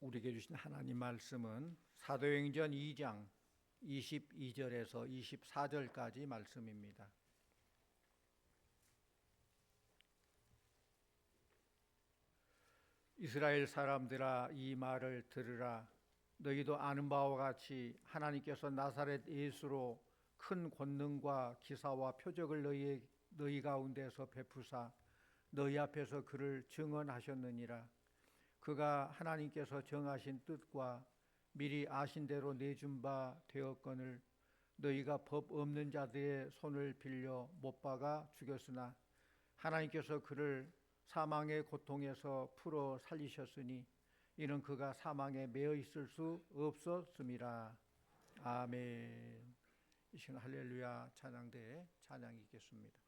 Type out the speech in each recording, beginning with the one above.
우리에게 주신 하나님 말씀은 사도행전 2장 22절에서 24절까지 말씀입니다. 이스라엘 사람들아, 이 말을 들으라. 너희도 아는 바와 같이 하나님께서 나사렛 예수로 큰 권능과 기사와 표적을 너희 가운데서 베푸사 너희 앞에서 그를 증언하셨느니라. 그가 하나님께서 정하신 뜻과 미리 아신 대로 내준 바 되었거늘 너희가 법 없는 자들의 손을 빌려 못 박아 죽였으나 하나님께서 그를 사망의 고통에서 풀어 살리셨으니 이는 그가 사망에 매여 있을 수 없었음이라. 아멘. 이 시간 할렐루야 찬양대에 찬양이 있겠습니다.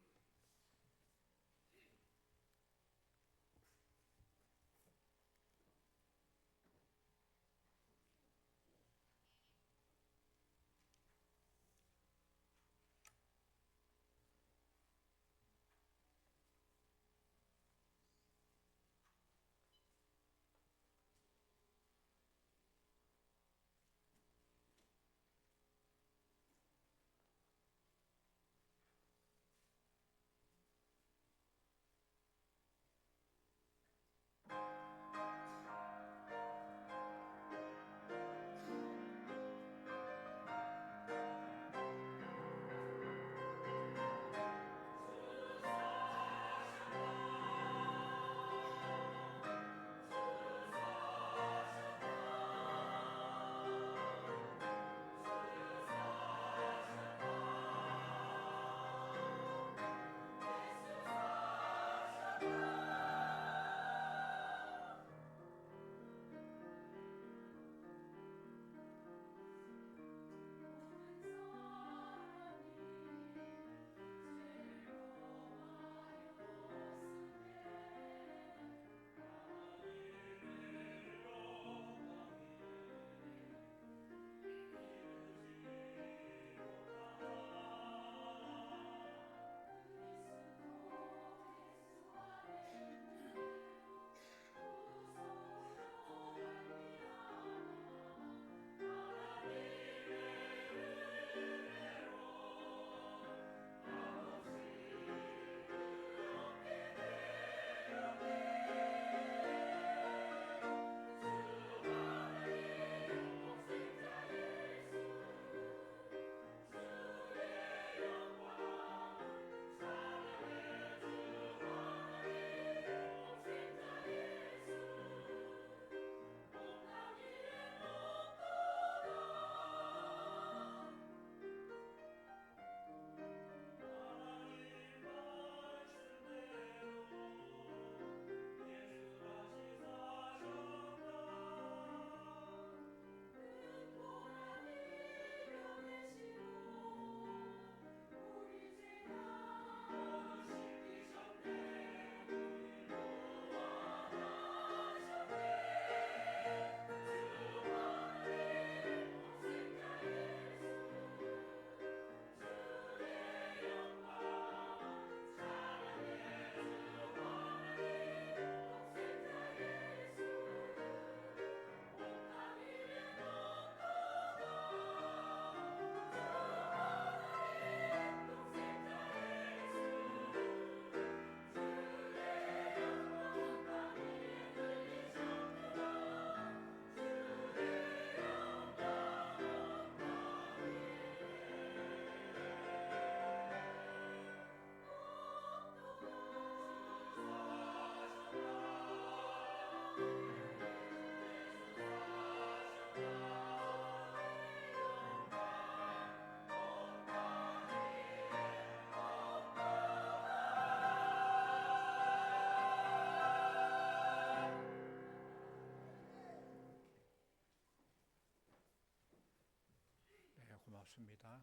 네, 고맙습니다.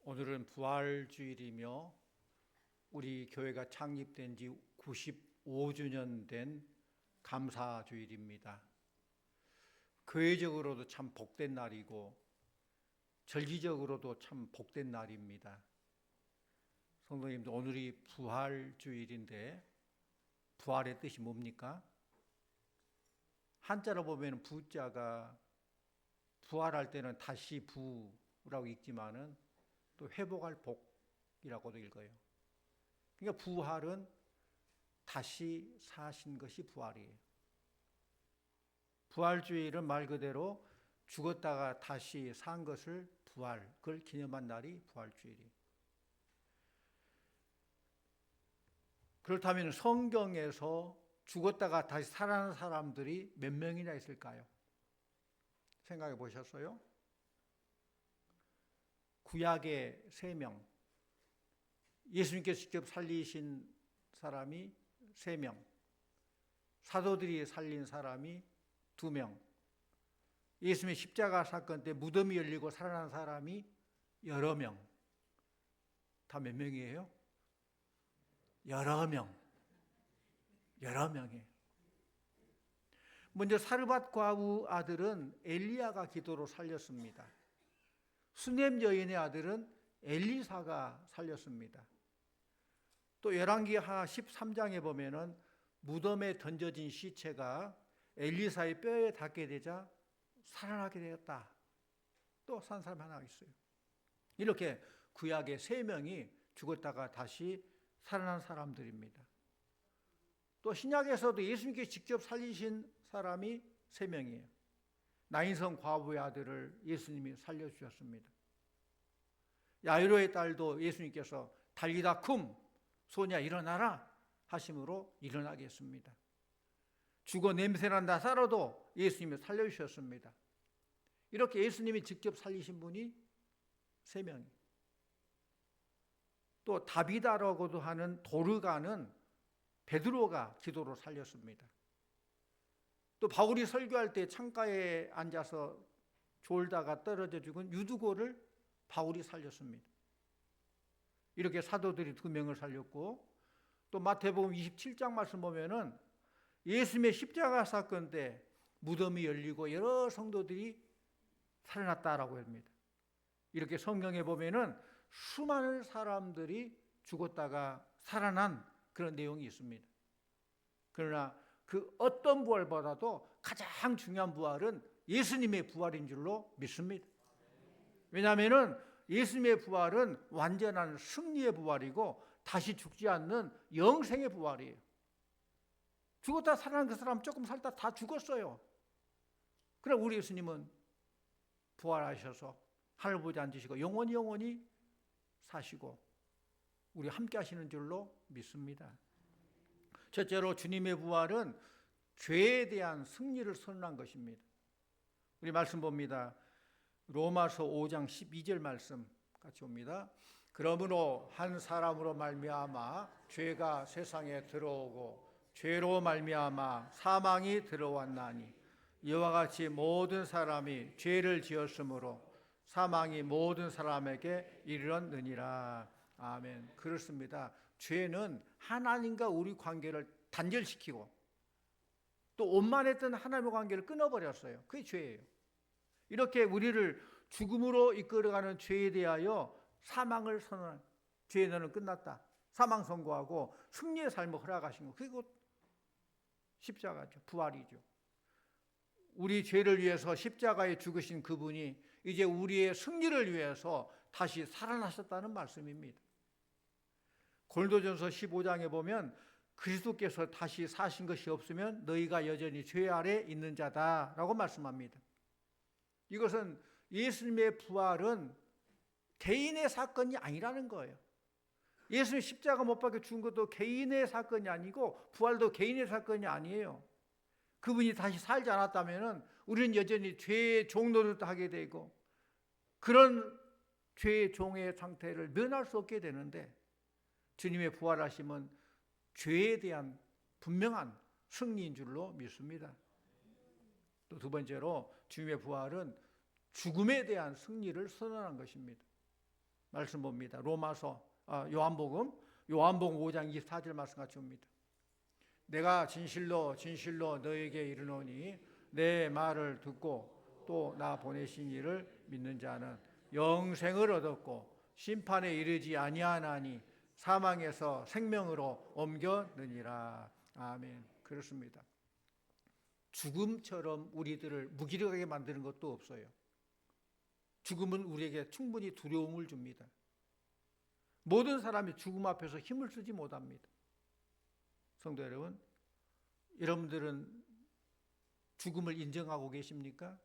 오늘은 부활주일이며 우리 교회가 창립된 지 95주년 된 감사주일입니다. 교회적으로도 참 복된 날이고 절기적으로도 참 복된 날입니다. 성도님들, 오늘이 부활주일인데 부활의 뜻이 뭡니까? 한자로 보면 부자가 부활할 때는 다시 부라고 읽지만은 또 회복할 복이라고도 읽어요. 그러니까 부활은 다시 사신 것이 부활이에요. 부활주일은 말 그대로 죽었다가 다시 산 것을 부활, 그걸 기념한 날이 부활주일이에요. 그렇다면 성경에서 죽었다가 다시 살아난 사람들이 몇 명이나 있을까요? 생각해 보셨어요? 구약에 3명, 예수님께서 직접 살리신 사람이 3명, 사도들이 살린 사람이 2명, 예수님의 십자가 사건 때 무덤이 열리고 살아난 사람이 여러 명. 다 몇 명이에요? 여러 명. 여러 명이에요. 먼저 사르밧 과부 아들은 엘리야가 기도로 살렸습니다. 수넴 여인의 아들은 엘리사가 살렸습니다. 또 열왕기하 13장에 보면은 무덤에 던져진 시체가 엘리사의 뼈에 닿게 되자 살아나게 되었다. 또 산 사람 하나 있어요. 이렇게 구약의 3명이 죽었다가 다시 살아난 사람들입니다. 또 신약에서도 예수님께서 직접 살리신 사람이 3명이에요. 나인성 과부의 아들을 예수님이 살려주셨습니다. 야이로의 딸도 예수님께서 달리다 쿰, 소냐 일어나라 하심으로 일어나게 했습니다. 죽어 냄새난 나사로도 예수님이 살려주셨습니다. 이렇게 예수님이 직접 살리신 분이 3명이에요. 또 다비다라고도 하는 도르가는 베드로가 기도로 살렸습니다. 또 바울이 설교할 때 창가에 앉아서 졸다가 떨어져 죽은 유두고를 바울이 살렸습니다. 이렇게 사도들이 2명을 살렸고, 또 마태복음 27장 말씀 보면은 예수님의 십자가 사건 때 무덤이 열리고 여러 성도들이 살아났다라고 합니다. 이렇게 성경에 보면은 수많은 사람들이 죽었다가 살아난 그런 내용이 있습니다. 그러나 그 어떤 부활보다도 가장 중요한 부활은 예수님의 부활인 줄로 믿습니다. 왜냐하면 예수님의 부활은 완전한 승리의 부활이고 다시 죽지 않는 영생의 부활이에요. 죽었다 살아난 그 사람 조금 살다 다 죽었어요. 그러나 우리 예수님은 부활하셔서 하늘 보좌에 앉으시고 영원히 사시고 우리 함께 하시는 줄로 믿습니다. 첫째로 주님의 부활은 죄에 대한 승리를 선언한 것입니다. 우리 말씀 봅니다. 로마서 5장 12절 말씀 같이 봅니다. 그러므로 한 사람으로 말미암아 죄가 세상에 들어오고 죄로 말미암아 사망이 들어왔나니 이와 같이 모든 사람이 죄를 지었으므로 사망이 모든 사람에게 이르렀느니라. 아멘. 그렇습니다. 죄는 하나님과 우리 관계를 단절시키고 또 원만했던 하나님의 관계를 끊어버렸어요. 그게 죄예요. 이렇게 우리를 죽음으로 이끌어가는 죄에 대하여 사망을 선언한, 죄의 너는 끝났다, 사망 선고하고 승리의 삶을 허락하신 거, 그게 곧 십자가죠. 부활이죠. 우리 죄를 위해서 십자가에 죽으신 그분이 이제 우리의 승리를 위해서 다시 살아나셨다는 말씀입니다. 고린도전서 15장에 보면 그리스도께서 다시 사신 것이 없으면 너희가 여전히 죄 아래 있는 자다라고 말씀합니다. 이것은 예수님의 부활은 개인의 사건이 아니라는 거예요. 예수님 십자가 못 박혀 죽은 것도 개인의 사건이 아니고 부활도 개인의 사건이 아니에요. 그분이 다시 살지 않았다면 우리는 여전히 죄의 종노릇 하게 되고 그런 죄의 종의 상태를 면할 수 없게 되는데 주님의 부활하심은 죄에 대한 분명한 승리인 줄로 믿습니다. 또 두 번째로 주님의 부활은 죽음에 대한 승리를 선언한 것입니다. 말씀 봅니다. 요한복음 5장 24절 말씀 같이 봅니다. 내가 진실로 너에게 이르노니 내 말을 듣고 또 나 보내신 이를 믿는 자는 영생을 얻었고 심판에 이르지 아니하나니 사망에서 생명으로 옮겨느니라. 아멘. 그렇습니다. 죽음처럼 우리들을 무기력하게 만드는 것도 없어요. 죽음은 우리에게 충분히 두려움을 줍니다. 모든 사람이 죽음 앞에서 힘을 쓰지 못합니다. 성도 여러분, 여러분들은 죽음을 인정하고 계십니까?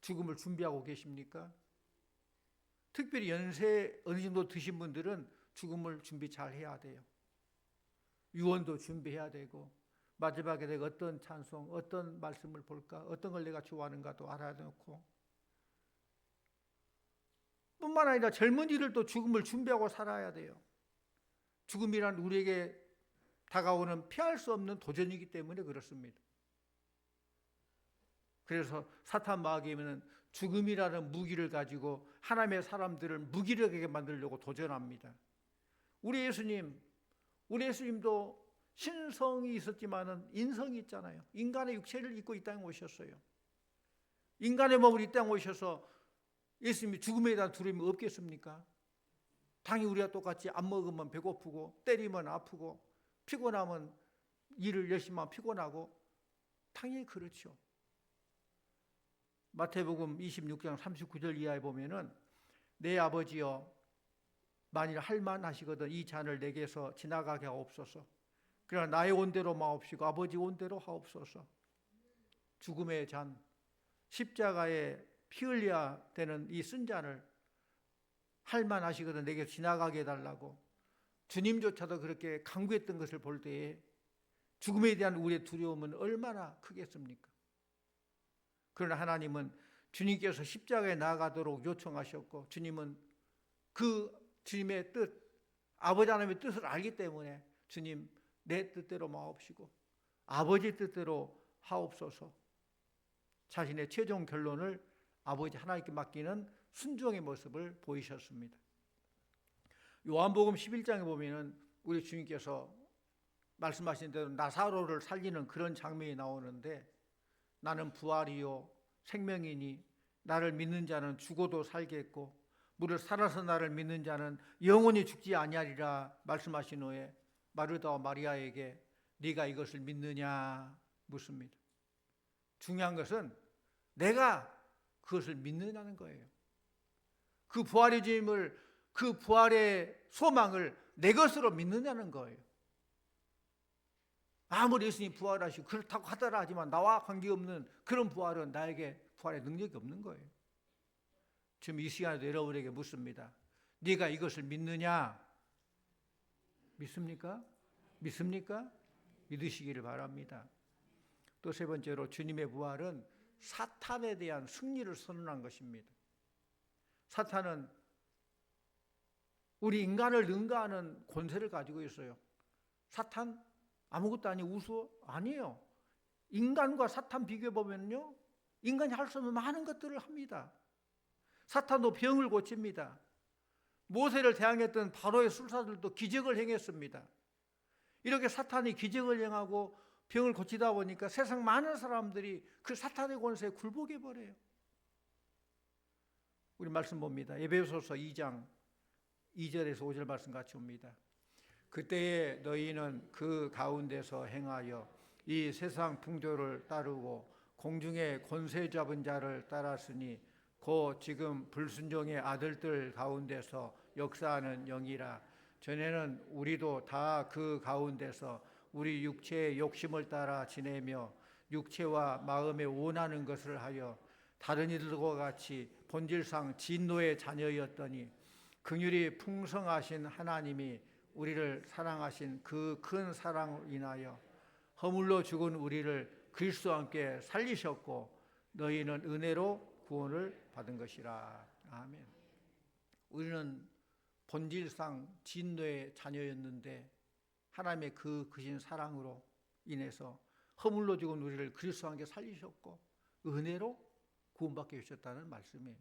죽음을 준비하고 계십니까? 특별히 연세 어느 정도 드신 분들은 죽음을 준비 잘 해야 돼요. 유언도 준비해야 되고, 마지막에 내가 어떤 찬송, 어떤 말씀을 볼까, 어떤 걸 내가 좋아하는가도 알아야 되고, 뿐만 아니라 젊은이들도 죽음을 준비하고 살아야 돼요. 죽음이란 우리에게 다가오는 피할 수 없는 도전이기 때문에 그렇습니다. 그래서 사탄 마귀는 죽음이라는 무기를 가지고 하나님의 사람들을 무기력하게 만들려고 도전합니다. 우리 예수님도 신성이 있었지만은 인성이 있잖아요. 인간의 육체를 입고 이 땅에 오셨어요. 인간의 몸을 이 땅에 오셔서 예수님이 죽음에 대한 두려움이 없겠습니까? 당연히 우리가 똑같이 안 먹으면 배고프고 때리면 아프고 피곤하면 일을 열심히 하면 피곤하고 당연히 그렇죠. 마태복음 26장 39절 이하에 보면은 내 아버지여 만일 할만하시거든 이 잔을 내게서 지나가게 하옵소서. 그러나 나의 온대로 마옵시고 아버지 온대로 하옵소서. 죽음의 잔, 십자가에 피 흘려야 되는 이 쓴 잔을 할만하시거든 내게 지나가게 해달라고 주님조차도 그렇게 간구했던 것을 볼 때에 죽음에 대한 우리의 두려움은 얼마나 크겠습니까? 그러나 하나님은 주님께서 십자가에 나아가도록 요청하셨고 주님은 그 주님의 뜻, 아버지 하나님의 뜻을 알기 때문에 주님 내 뜻대로 마옵시고 아버지 뜻대로 하옵소서. 자신의 최종 결론을 아버지 하나님께 맡기는 순종의 모습을 보이셨습니다. 요한복음 11장에 보면은 우리 주님께서 말씀하신 대로 나사로를 살리는 그런 장면이 나오는데 나는 부활이요 생명이니 나를 믿는 자는 죽어도 살겠고 무릇 살아서 나를 믿는 자는 영원히 죽지 아니하리라 말씀하신 후에 마르다와 마리아에게 네가 이것을 믿느냐 묻습니다. 중요한 것은 내가 그것을 믿느냐는 거예요. 그 부활의 주님을, 그 부활의 소망을 내 것으로 믿느냐는 거예요. 아무리 예수님이 부활하시고 그렇다고 하더라 하지만 나와 관계없는 그런 부활은 나에게 부활의 능력이 없는 거예요. 지금 이 시간에도 여러분에게 묻습니다. 네가 이것을 믿느냐? 믿습니까? 믿습니까? 믿으시기를 바랍니다. 또 세 번째로 주님의 부활은 사탄에 대한 승리를 선언한 것입니다. 사탄은 우리 인간을 능가하는 권세를 가지고 있어요. 사탄 아무것도 아니 우수 아니에요. 인간과 사탄 비교해보면요 인간이 할 수 없는 많은 것들을 합니다. 사탄도 병을 고칩니다. 모세를 대항했던 바로의 술사들도 기적을 행했습니다. 이렇게 사탄이 기적을 행하고 병을 고치다 보니까 세상 많은 사람들이 그 사탄의 권세에 굴복해 버려요. 우리 말씀 봅니다. 에베소서 2장 2절에서 5절 말씀 같이 옵니다. 그때에 너희는 그 가운데서 행하여 이 세상 풍조를 따르고 공중의 권세 잡은 자를 따랐으니 곧 지금 불순종의 아들들 가운데서 역사하는 영이라. 전에는 우리도 다 그 가운데서 우리 육체의 욕심을 따라 지내며 육체와 마음에 원하는 것을 하여 다른 이들과 같이 본질상 진노의 자녀였더니 긍휼이 풍성하신 하나님이 우리를 사랑하신 그 큰 사랑으로 인하여 허물로 죽은 우리를 그리스도와 함께 살리셨고 너희는 은혜로 구원을 받은 것이라. 아멘. 우리는 본질상 진노의 자녀였는데 하나님의 그 크신 사랑으로 인해서 허물로 죽은 우리를 그리스도와 함께 살리셨고 은혜로 구원받게 하셨다는 말씀이에요.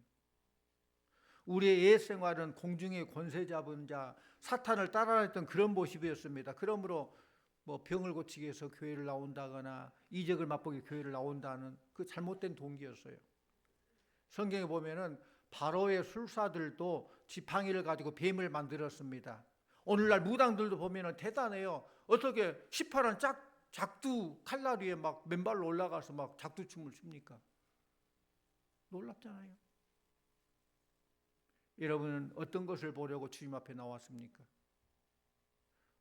우리의 옛 생활은 공중의 권세 잡은 자 사탄을 따라다녔던 그런 모습이었습니다. 그러므로 뭐 병을 고치기 위해서 교회를 나온다거나 이적을 맛보기 교회를 나온다는 그 잘못된 동기였어요. 성경에 보면은 바로의 술사들도 지팡이를 가지고 뱀을 만들었습니다. 오늘날 무당들도 보면은 대단해요. 어떻게 18안 짝 작두 칼날 위에 막 맨발로 올라가서 막 작두춤을 춥니까? 놀랍잖아요. 여러분은 어떤 것을 보려고 주님 앞에 나왔습니까?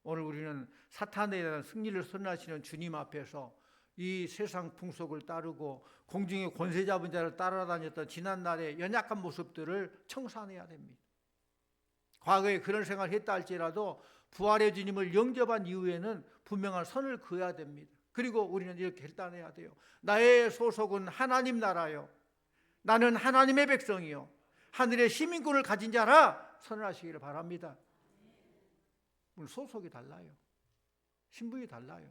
오늘 우리는 사탄에 대한 승리를 선언하시는 주님 앞에서 이 세상 풍속을 따르고 공중의 권세 잡은 자를 따라다녔던 지난날의 연약한 모습들을 청산해야 됩니다. 과거에 그런 생활을 했다 할지라도 부활의 주님을 영접한 이후에는 분명한 선을 그어야 됩니다. 그리고 우리는 이렇게 결단해야 돼요. 나의 소속은 하나님 나라요, 나는 하나님의 백성이요, 하늘의 시민권을 가진 자라 선언하시기를 바랍니다. 물론 소속이 달라요. 신분이 달라요.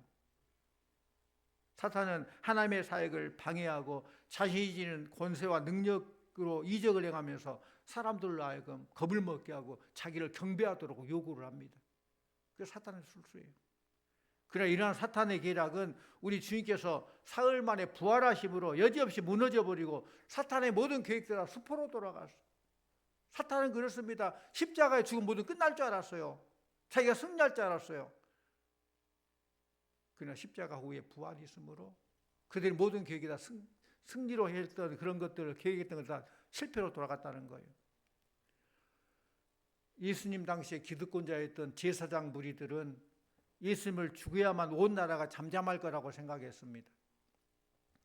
사탄은 하나님의 사역을 방해하고 자신이 지닌 권세와 능력으로 이적을 행하면서 사람들로 하여금 겁을 먹게 하고 자기를 경배하도록 요구를 합니다. 그게 사탄의 술수예요. 그러나 이러한 사탄의 계략은 우리 주님께서 사흘 만에 부활하심으로 여지없이 무너져버리고 사탄의 모든 계획들이 다 수포로 돌아갔어요. 사탄은 그렇습니다. 십자가에 죽으면 모두 끝날 줄 알았어요. 자기가 승리할 줄 알았어요. 그러나 십자가 후에 부활이 있으므로 그들의 모든 계획이 다 승리로 했던 그런 것들을 계획했던 걸 다 실패로 돌아갔다는 거예요. 예수님 당시에 기득권자였던 제사장 무리들은 예수님을 죽여야만 온 나라가 잠잠할 거라고 생각했습니다.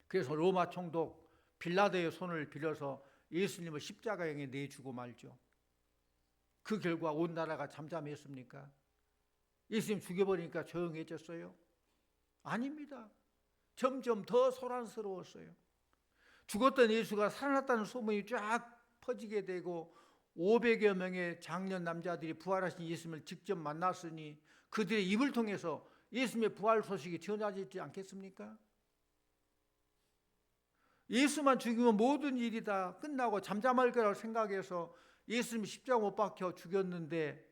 그래서 로마 총독 빌라도의 손을 빌어서 예수님을 십자가에 내주고 말죠. 그 결과 온 나라가 잠잠했습니까? 예수님 죽여버리니까 조용해졌어요? 아닙니다. 점점 더 소란스러웠어요. 죽었던 예수가 살아났다는 소문이 쫙 퍼지게 되고 500여 명의 장년 남자들이 부활하신 예수님을 직접 만났으니 그들의 입을 통해서 예수님의 부활 소식이 전해지지 않겠습니까? 예수만 죽이면 모든 일이 다 끝나고 잠잠할 거라고 생각해서 예수님이 십자가 못 박혀 죽였는데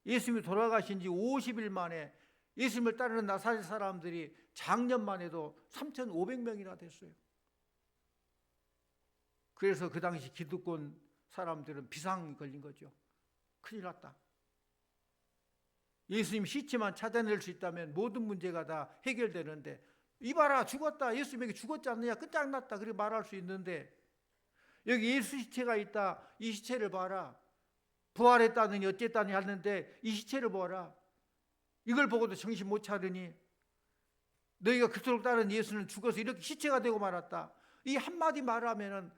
예수님이 돌아가신 지 50일 만에 예수님을 따르는 나사렛 사람들이 작년만 해도 3,500명이나 됐어요. 그래서 그 당시 기득권 사람들은 비상이 걸린 거죠. 큰일 났다. 예수님 시체만 찾아낼 수 있다면 모든 문제가 다 해결되는데 이봐라 죽었다, 예수님에게 죽었지 않느냐, 끝장났다 그렇게 말할 수 있는데 여기 예수 시체가 있다, 이 시체를 봐라, 부활했다느니 어쨌다니 하는데 이 시체를 보아라, 이걸 보고도 정신 못 차리니 너희가 그토록 따른 예수는 죽어서 이렇게 시체가 되고 말았다. 이 한마디 말하면은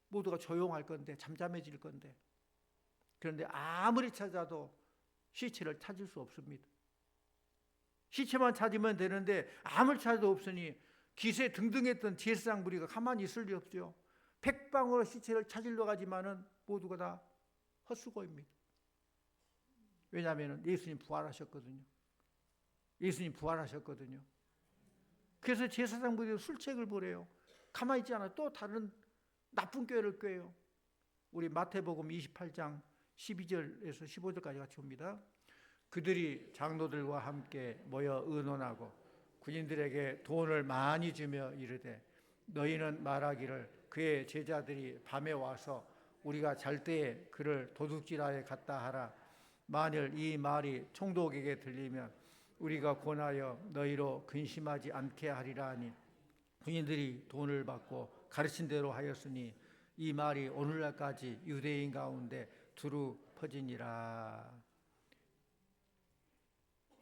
모두가 조용할 건데, 잠잠해질 건데, 그런데 아무리 찾아도 시체를 찾을 수 없습니다. 시체만 찾으면 되는데 아무리 찾아도 없으니 기세 등등했던 제사장 무리가 가만히 있을 리 없죠. 백방으로 시체를 찾으려 가지만은 모두가 다 헛수고입니다. 왜냐하면 예수님 부활하셨거든요. 예수님 부활하셨거든요. 그래서 제사장 무리가 술책을 부려요. 가만히 있지 않아 또 다른 나쁜 꾀를 꾀요. 우리 마태복음 28장 12절에서 15절까지 같이 봅니다. 그들이 장로들과 함께 모여 의논하고 군인들에게 돈을 많이 주며 이르되 너희는 말하기를 그의 제자들이 밤에 와서 우리가 잘 때에 그를 도둑질하여 갔다 하라. 만일 이 말이 총독에게 들리면 우리가 권하여 너희로 근심하지 않게 하리라 하니 군인들이 돈을 받고 가르친 대로 하였으니 이 말이 오늘날까지 유대인 가운데 두루 퍼지니라.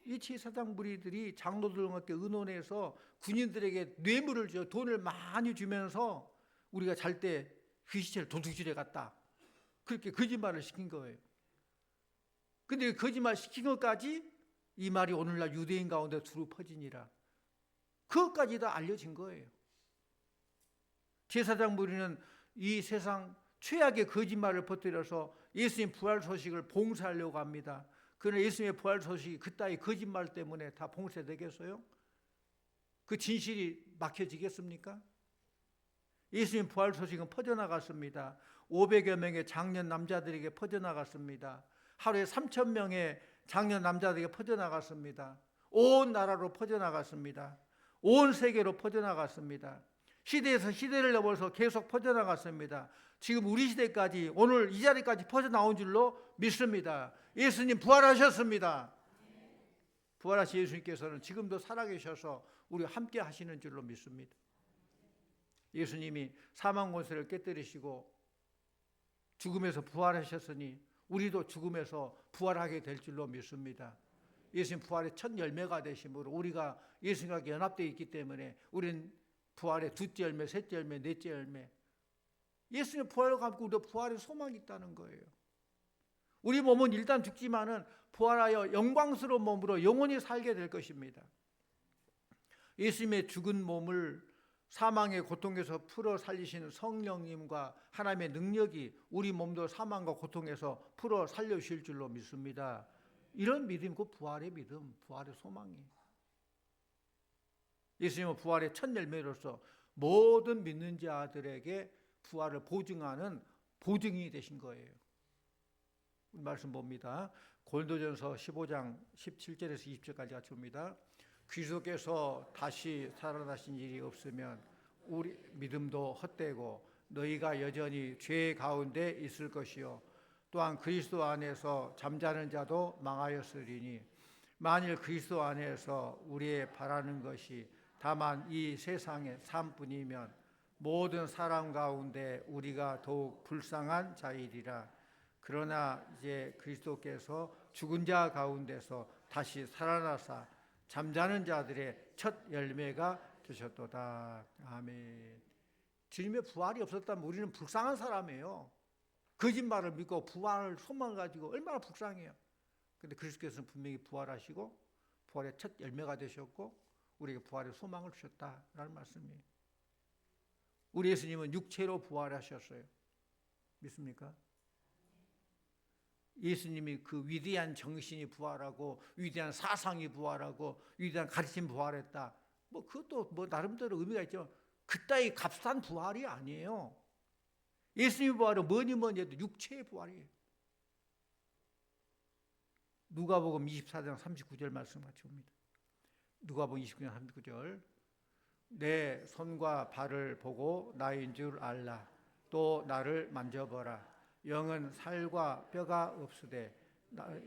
이 제사장 무리들이 장로들과 함께 의논해서 군인들에게 뇌물을 줘 돈을 많이 주면서 우리가 잘 때 그 시체를 도둑질해 갔다, 그렇게 거짓말을 시킨 거예요. 근데 거짓말 시킨 것까지 이 말이 오늘날 유대인 가운데 두루 퍼지니라, 그것까지 다 알려진 거예요. 제사장 무리는 이 세상 최악의 거짓말을 퍼뜨려서 예수님 부활 소식을 봉쇄하려고 합니다. 그러나 예수님의 부활 소식이 그따위 거짓말 때문에 다 봉쇄되겠어요? 그 진실이 막혀지겠습니까? 예수님 부활 소식은 퍼져나갔습니다. 500여 명의 장년 남자들에게 퍼져나갔습니다. 하루에 3,000명의 장년 남자들에게 퍼져나갔습니다. 온 나라로 퍼져나갔습니다. 온 세계로 퍼져나갔습니다. 시대에서 시대를 넘어서 계속 퍼져나갔습니다. 지금 우리 시대까지, 오늘 이 자리까지 퍼져나온 줄로 믿습니다. 예수님 부활하셨습니다. 부활하신 예수님께서는 지금도 살아계셔서 우리가 함께 하시는 줄로 믿습니다. 예수님이 사망 권세를 깨뜨리시고 죽음에서 부활하셨으니 우리도 죽음에서 부활하게 될 줄로 믿습니다. 예수님 부활의 첫 열매가 되심으로 우리가 예수님과 연합되어 있기 때문에 우리는 부활의 둘째 열매, 셋째 열매, 넷째 열매, 예수님의 부활을 갖고 우리도 부활의 소망이 있다는 거예요. 우리 몸은 일단 죽지만은 부활하여 영광스러운 몸으로 영원히 살게 될 것입니다. 예수님의 죽은 몸을 사망의 고통에서 풀어 살리시는 성령님과 하나님의 능력이 우리 몸도 사망과 고통에서 풀어 살려주실 줄로 믿습니다. 이런 믿음, 그 부활의 믿음, 부활의 소망이에요. 예수님은 부활의 첫 열매로서 모든 믿는 자들에게 부활을 보증하는 보증이 되신 거예요. 말씀 봅니다. 고린도전서 15장 17절에서 20절까지 같이 봅니다. 그리스도께서 다시 살아나신 일이 없으면 우리 믿음도 헛되고 너희가 여전히 죄 가운데 있을 것이요 또한 그리스도 안에서 잠자는 자도 망하였으리니 만일 그리스도 안에서 우리의 바라는 것이 다만 이 세상의 삶뿐이면 모든 사람 가운데 우리가 더욱 불쌍한 자이리라. 그러나 이제 그리스도께서 죽은 자 가운데서 다시 살아나사 잠자는 자들의 첫 열매가 되셨도다. 아멘. 주님의 부활이 없었다면 우리는 불쌍한 사람이에요. 거짓말을 믿고 부활을 소망 가지고 얼마나 불쌍해요. 그런데 그리스도께서는 분명히 부활하시고 부활의 첫 열매가 되셨고 우리에게 부활의 소망을 주셨다라는 말씀이에요. 우리 예수님은 육체로 부활하셨어요. 믿습니까? 예수님이 그 위대한 정신이 부활하고 위대한 사상이 부활하고 위대한 가르침 부활했다. 뭐 그것도 뭐 나름대로 의미가 있지만 그따위 값싼 부활이 아니에요. 예수님의 부활은 뭐니 해도 육체의 부활이에요. 누가복음 24장 39절 말씀 같이 봅니다. 누가복음 29장 39절 내 손과 발을 보고 나인 줄 알라. 또 나를 만져보라. 영은 살과 뼈가 없으되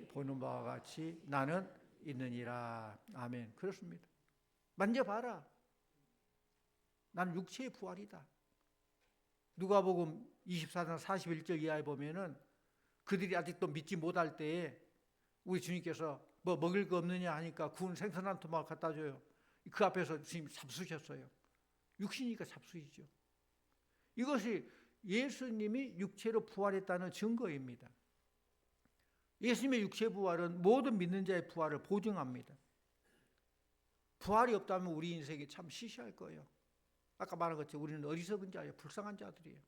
보는 바와 같이 나는 있느니라. 아멘. 그렇습니다. 만져봐라. 나는 육체의 부활이다. 누가복음 24장 41절 이하에 보면은 그들이 아직도 믿지 못할 때에 우리 주님께서 뭐 먹을 거 없느냐 하니까 구운 생선 한 토막 갖다 줘요. 그 앞에서 주님 잡수셨어요. 육신이니까 잡수이죠. 이것이 예수님이 육체로 부활했다는 증거입니다. 예수님의 육체 부활은 모든 믿는 자의 부활을 보증합니다. 부활이 없다면 우리 인생이 참 시시할 거예요. 아까 말한 것처럼 우리는 어리석은 자예요. 불쌍한 자들이에요.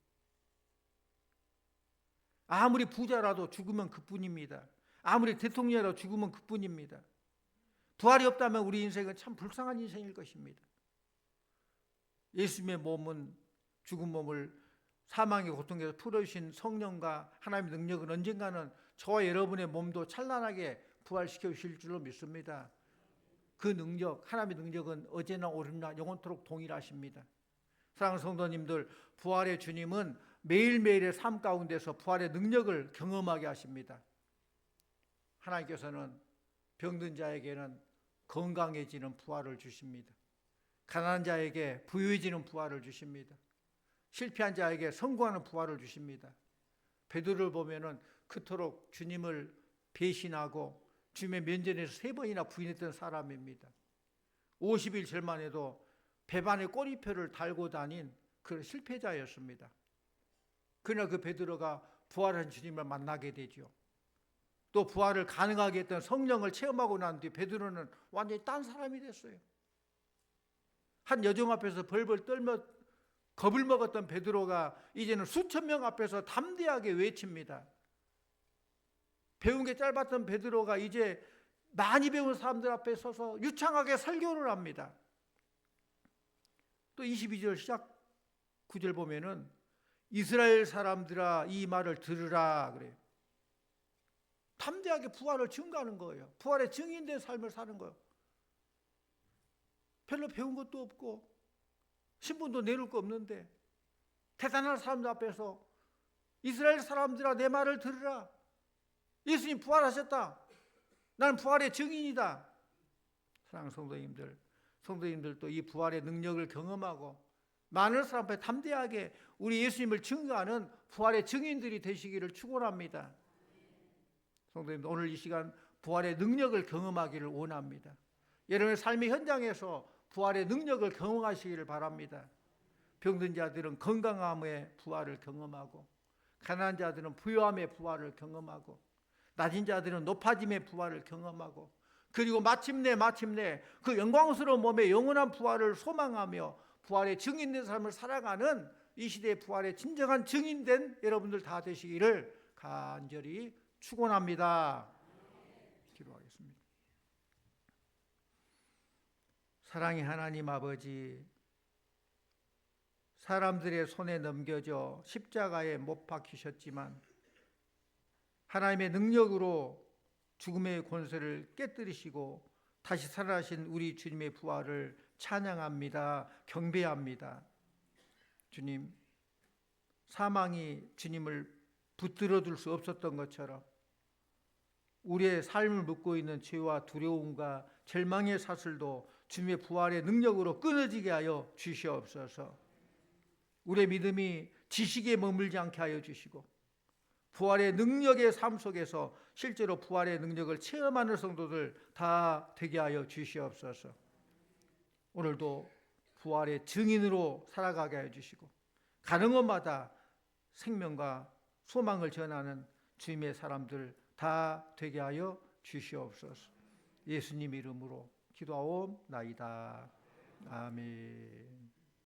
아무리 부자라도 죽으면 그뿐입니다. 아무리 대통령이라도 죽으면 그뿐입니다. 부활이 없다면 우리 인생은 참 불쌍한 인생일 것입니다. 예수님의 몸은 죽은 몸을 사망의 고통에서 풀어주신 성령과 하나님의 능력은 언젠가는 저와 여러분의 몸도 찬란하게 부활시켜 주실 줄로 믿습니다. 그 능력, 하나님의 능력은 어제나 오늘나 영원토록 동일하십니다. 사랑하는 성도님들, 부활의 주님은 매일매일의 삶 가운데서 부활의 능력을 경험하게 하십니다. 하나님께서는 병든 자에게는 건강해지는 부활을 주십니다. 가난한 자에게 부유해지는 부활을 주십니다. 실패한 자에게 성공하는 부활을 주십니다. 베드로를 보면은 그토록 주님을 배신하고 주님의 면전에서 3번이나 부인했던 사람입니다. 50일 절만 해도 배반의 꼬리표를 달고 다닌 그 실패자였습니다. 그러나 그 베드로가 부활한 주님을 만나게 되죠. 또 부활을 가능하게 했던 성령을 체험하고 난 뒤 베드로는 완전히 딴 사람이 됐어요. 한 여종 앞에서 벌벌 떨며 겁을 먹었던 베드로가 이제는 수천 명 앞에서 담대하게 외칩니다. 배운 게 짧았던 베드로가 이제 많이 배운 사람들 앞에 서서 유창하게 설교를 합니다. 또 22절 시작 9절 보면은 이스라엘 사람들아 이 말을 들으라 그래요. 담대하게 부활을 증거하는 거예요. 부활의 증인된 삶을 사는 거예요. 별로 배운 것도 없고 신분도 내놓을 거 없는데 대단한 사람들 앞에서 이스라엘 사람들아 내 말을 들으라. 예수님 부활하셨다. 나는 부활의 증인이다. 사랑하는 성도님들, 성도님들도 이 부활의 능력을 경험하고 많은 사람 앞에 담대하게 우리 예수님을 증거하는 부활의 증인들이 되시기를 축원합니다. 성도님들, 오늘 이 시간 부활의 능력을 경험하기를 원합니다. 여러분의 삶의 현장에서 부활의 능력을 경험하시기를 바랍니다. 병든 자들은 건강함의 부활을 경험하고, 가난한 자들은 부요함의 부활을 경험하고, 낮은 자들은 높아짐의 부활을 경험하고, 그리고 마침내 그 영광스러운 몸의 영원한 부활을 소망하며 부활의 증인된 삶을 살아가는 이 시대의 부활의 진정한 증인된 여러분들 다 되시기를 간절히 축원합니다. 기도하겠습니다. 사랑의 하나님 아버지, 사람들의 손에 넘겨져 십자가에 못 박히셨지만 하나님의 능력으로 죽음의 권세를 깨뜨리시고 다시 살아나신 우리 주님의 부활을 찬양합니다. 경배합니다. 주님, 사망이 주님을 붙들어 둘 수 없었던 것처럼 우리의 삶을 묶고 있는 죄와 두려움과 절망의 사슬도 주님의 부활의 능력으로 끊어지게 하여 주시옵소서. 우리의 믿음이 지식에 머물지 않게 하여 주시고 부활의 능력의 삶 속에서 실제로 부활의 능력을 체험하는 성도들 다 되게 하여 주시옵소서. 오늘도 부활의 증인으로 살아가게 하여 주시고 가는 곳마다 생명과 소망을 전하는 주님의 사람들 다 되게 하여 주시옵소서. 예수님 이름으로 기도하옵나이다. 아멘.